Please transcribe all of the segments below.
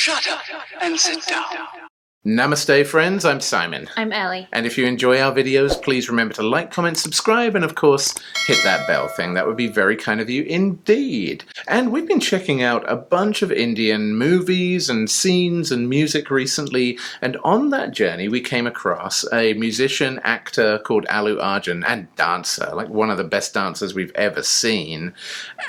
Shut up and sit down. Namaste, friends. I'm Simon. I'm Ellie. And if you enjoy our videos, please remember to like, comment, subscribe, and of course, hit that bell thing. That would be very kind of you indeed. And we've been checking out a bunch of Indian movies and scenes and music recently, and on that journey we came across a musician, actor called Allu Arjun, and dancer, like one of the best dancers we've ever seen.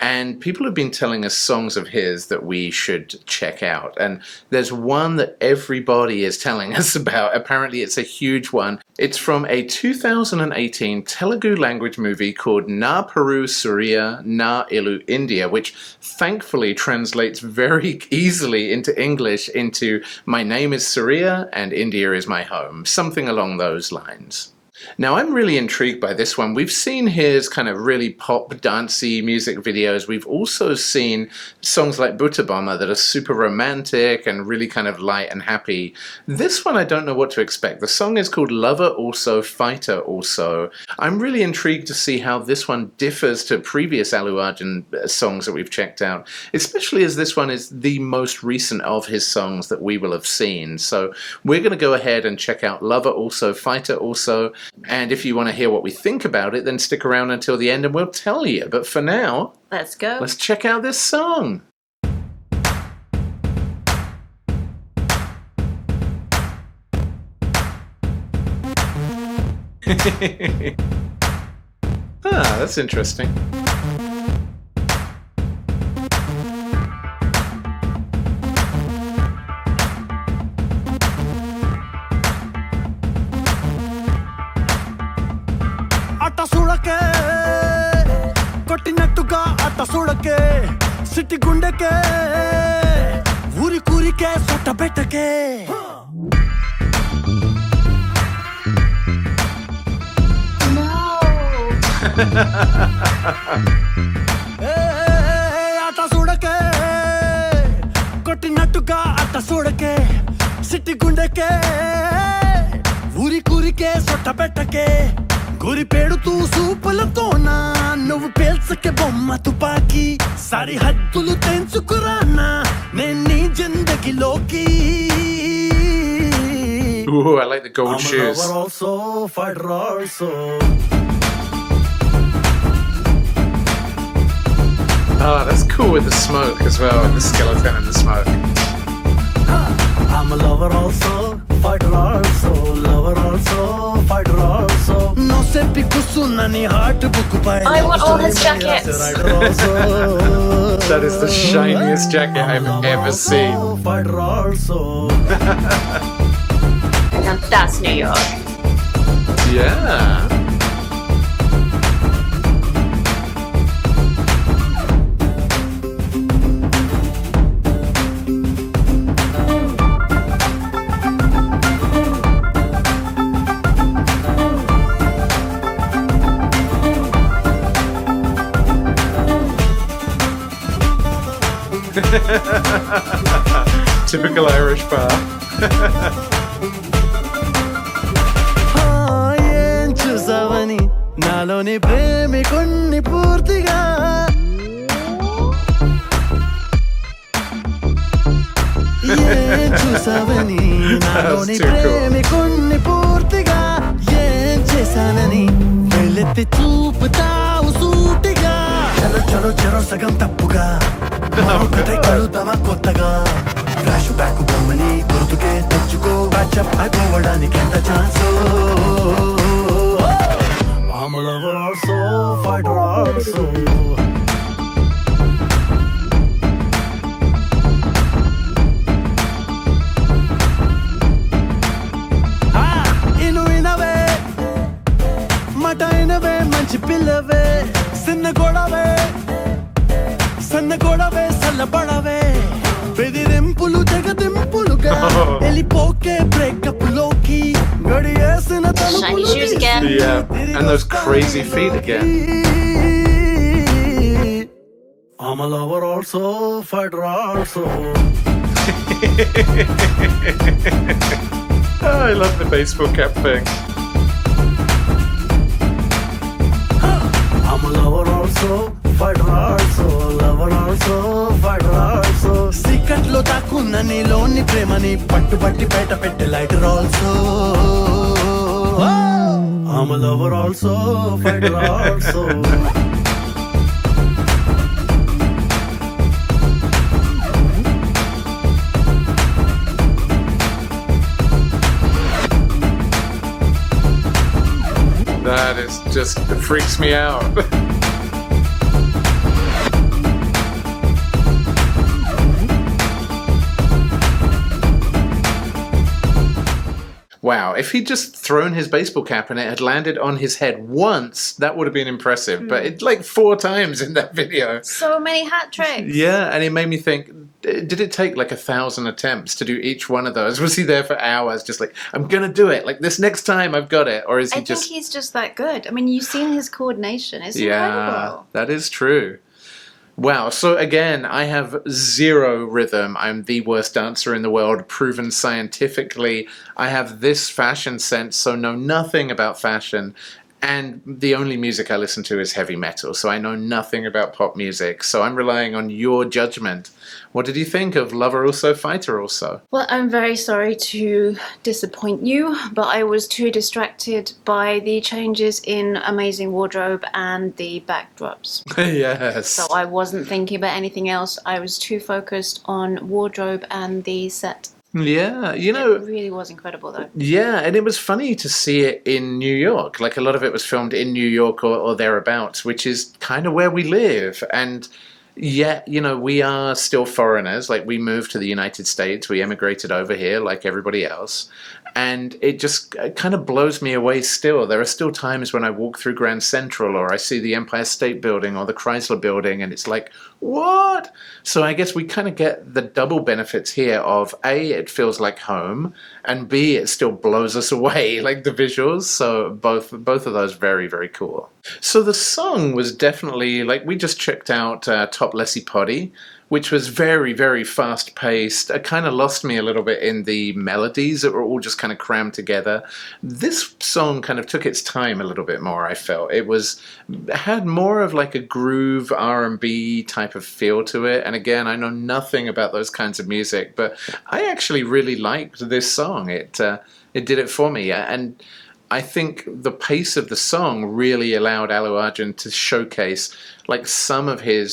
And people have been telling us songs of his that we should check out. And there's one that everybody is telling us about. Apparently it's a huge one. It's from a 2018 Telugu language movie called Na Peru Surya Na Ilu India, which thankfully translates very easily into English into My name is Surya and India is my home, something along those lines. Now, I'm really intrigued by this one. We've seen his kind of really pop, dancey music videos. We've also seen songs like Buttabomma that are super romantic and really kind of light and happy. This one, I don't know what to expect. The song is called Lover Also, Fighter Also. I'm really intrigued to see how this one differs to previous Allu Arjun songs that we've checked out, especially as this one is the most recent of his songs that we will have seen. So we're going to go ahead and check out Lover Also, Fighter Also. And if you want to hear what we think about it, then stick around until the end and we'll tell you. But for now, let's go. Let's check out this song. That's interesting. కొట్టినట్టుగా అట్ట సుడకే సిట్టి గుండెకే ఊరి కూరికే సొట్ట పెట్టకే అట్ట సుడకే కొట్టినట్టుగా అట్ట సుడకే సిట్టి గుండెకే ఊరి కూరికే సొట్ట పెట్టకే గురి పెడుతూ సూపులతోనా నువ్వు పేల్చకే బొమ్మ తుపాకి సరిహద్దులు తెంచుకురానా నేను నీ జిందగీలోకి Ooh, I like the gold shoes. I'm a lover also, fighter also. Oh, that's cool with the smoke as well, and the skeleton and the smoke. I'm a lover also, fighter also, lover also, fighter also. No sempi kusunani heart book by. I want all his jackets. That is the shiniest jacket I've ever seen. Fighter also. Now that's New York. Yeah. Typical Irish bar. ఏం చూసావని నాలోని ప్రేమికుణ్ణి పూర్తిగా ఏం చూసావని నాలోని ప్రేమికుణ్ణి పూర్తిగా ఏం చేశానని వెళ్ళెత్తి చూపుతావు సూటిగా చలో చలో చలో సగం తప్పుగా ఒకటే కలుద్దామా కొత్తగా ఫ్లాష్ బ్యాక్ బొమ్మని గుర్తుకే తెచ్చుకో బ్యాచప్ అయిపోవడానికి ఎంత chance I'm a lover also, fighter also. ఇనువే మటైనవే మంచి పిల్లవే చిన్న గొడవే సన్న గొడవే సల్లబడవే బెదిరింపులు జగదింపులుగా వెళ్ళిపోకే బ్రేకప్ లోకి గడియేసిన Shiny shoes again. Yeah, and those crazy feet again. I'm a lover also, fighter also. Oh, I love the baseball cap thing. I'm a lover also, fighter also, lover also, fighter also. Seek చీకట్లో దాక్కున్న నీలోని ప్రేమని పట్టుబట్టి బయట పెట్టే lighter also I'm a lover also, fighter also. That is just, it freaks me out. Wow, if he'd just thrown his baseball cap and it had landed on his head once, that would have been impressive. But it's like 4 times in that video. So many hat tricks. Yeah, and it made me think, did it take like 1,000 attempts to do each one of those? Was he there for hours just like, I'm gonna do it, like this next time I've got it? Or is he I think he's just that good. I mean, you've seen his coordination. It's incredible. That is true. Wow, so again, I have 0 rhythm. I'm the worst dancer in the world, proven scientifically. I have this fashion sense, so know nothing about fashion. And the only music I listen to is heavy metal, so I know nothing about pop music. So I'm relying on your judgment. What did you think of Lover Also, Fighter Also? Well, I'm very sorry to disappoint you, but I was too distracted by the changes in Amazing Wardrobe and the backdrops. Yes. So I wasn't thinking about anything else. I was too focused on wardrobe and the set. Yeah, you know... It really was incredible, though. Yeah, and it was funny to see it in New York. Like, a lot of it was filmed in New York or thereabouts, which is kind of where we live. And yet, you know, we are still foreigners. Like, we moved to the United States. We emigrated over here like everybody else. And it just kind of blows me away still. There are still times when I walk through Grand Central or I see the Empire State Building or the Chrysler Building and it's like, what? So I guess we kind of get the double benefits here of A, it feels like home, and B, it still blows us away, like the visuals. So both of those very, very cool. So the song was definitely, like, we just checked out Toplessy Potty, which was very, very fast-paced. It kind of lost me a little bit in the melodies that were all just kind of crammed together. This song kind of took its time a little bit more, I felt. It had more of like a groove R&B type of feel to it. And again, I know nothing about those kinds of music, but I actually really liked this song. It did it for me. And I think the pace of the song really allowed Allu Arjun to showcase like some of his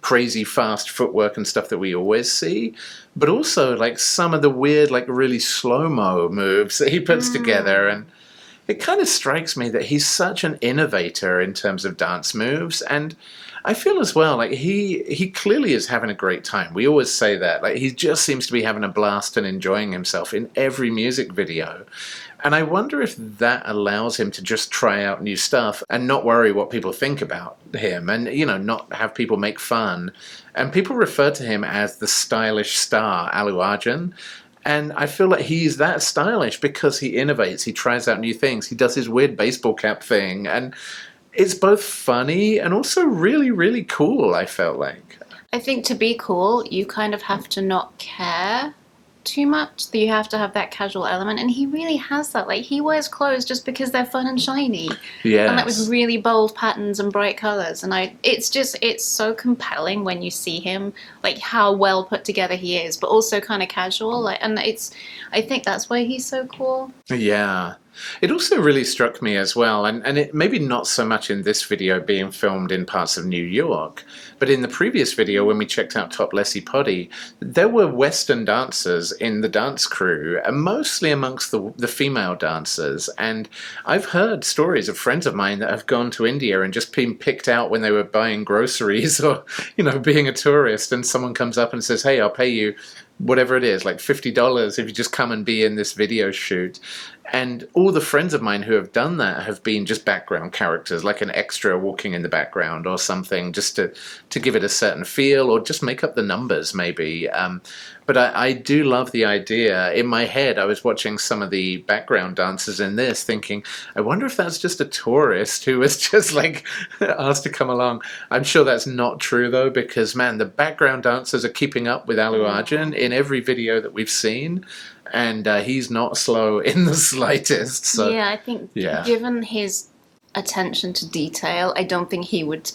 crazy fast footwork and stuff that we always see, but also like some of the weird, like really slow-mo moves that he puts together. And it kind of strikes me that he's such an innovator in terms of dance moves. And I feel as well, like he clearly is having a great time. We always say that. Like, he just seems to be having a blast and enjoying himself in every music video. And I wonder if that allows him to just try out new stuff and not worry what people think about him and, you know, not have people make fun. And people refer to him as the stylish star, Allu Arjun. And I feel like he's that stylish because he innovates, he tries out new things, he does his weird baseball cap thing. And it's both funny and also really, really cool, I felt like. I think to be cool, you kind of have to not care too much. You have to have that casual element, and he really has that. Like, he wears clothes just because they're fun and shiny. Yeah. And like with really bold patterns and bright colors. And it's so compelling when you see him, like how well put together he is, but also kind of casual. Like, and I think that's why he's so cool. Yeah. It also really struck me as well, and it maybe not so much in this video being filmed in parts of New York, but in the previous video when we checked out Toplessy Potty, there were Western dancers in the dance crew, and mostly amongst the female dancers. And I've heard stories of friends of mine that have gone to India and just been picked out when they were buying groceries or, you know, being a tourist, and someone comes up and says, hey, I'll pay you whatever it is, like $50 if you just come and be in this video shoot. And all the friends of mine who have done that have been just background characters, like an extra walking in the background or something, just to give it a certain feel or just make up the numbers maybe. But I do love the idea. In my head, I was watching some of the background dancers in this thinking, I wonder if that's just a tourist who was just like asked to come along. I'm sure that's not true though, because man, the background dancers are keeping up with Allu Arjun in every video that we've seen. And he's not slow in the slightest. So yeah, I think given his attention to detail. I don't think he would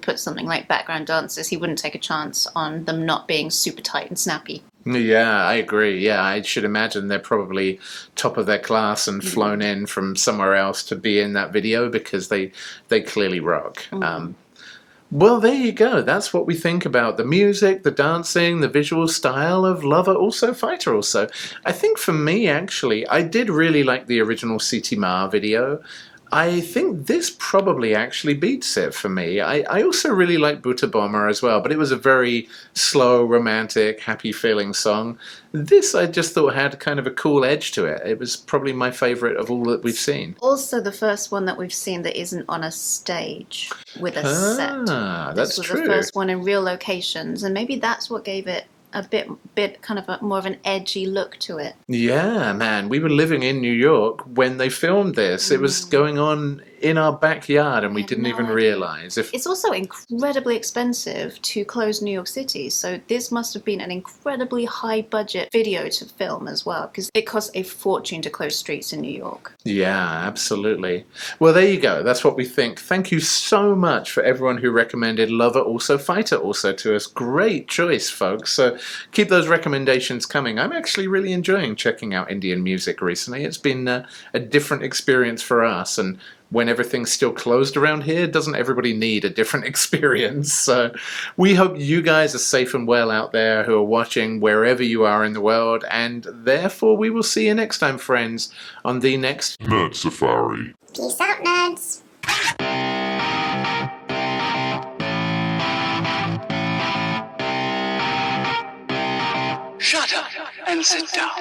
put something like background dancers. He wouldn't take a chance on them not being super tight and snappy. Yeah, I agree. Yeah, I should imagine they're probably top of their class and flown in from somewhere else to be in that video because they clearly rock. Well, there you go. That's what we think about the music, the dancing, the visual style of Lover Also Fighter Also. I think for me, actually, I did really like the original C.T. Ma video. I think this probably actually beats it for me. I also really like Buta Bomber as well, but it was a very slow, romantic, happy-feeling song. This I just thought had kind of a cool edge to it. It was probably my favourite of all that we've seen. Also the first one that we've seen that isn't on a stage with a set. That's this was true. the first one in real locations, and maybe that's what gave it a bit kind of more of an edgy look to it. Yeah, man, we were living in New York when they filmed this. It was going on in our backyard and we didn't even realize. It's also incredibly expensive to close New York City, so this must have been an incredibly high budget video to film as well, because it costs a fortune to close streets in New York. Yeah, absolutely. Well, there you go. That's what we think. Thank you so much for everyone who recommended Lover Also Fighter Also to us. Great choice, folks. So keep those recommendations coming. I'm actually really enjoying checking out Indian music recently. It's been a different experience for us, and when everything's still closed around here, doesn't everybody need a different experience? So we hope you guys are safe and well out there who are watching wherever you are in the world, and therefore we will see you next time, friends, on the next Nerd Safari. Peace out, nerds. Shut up and sit down.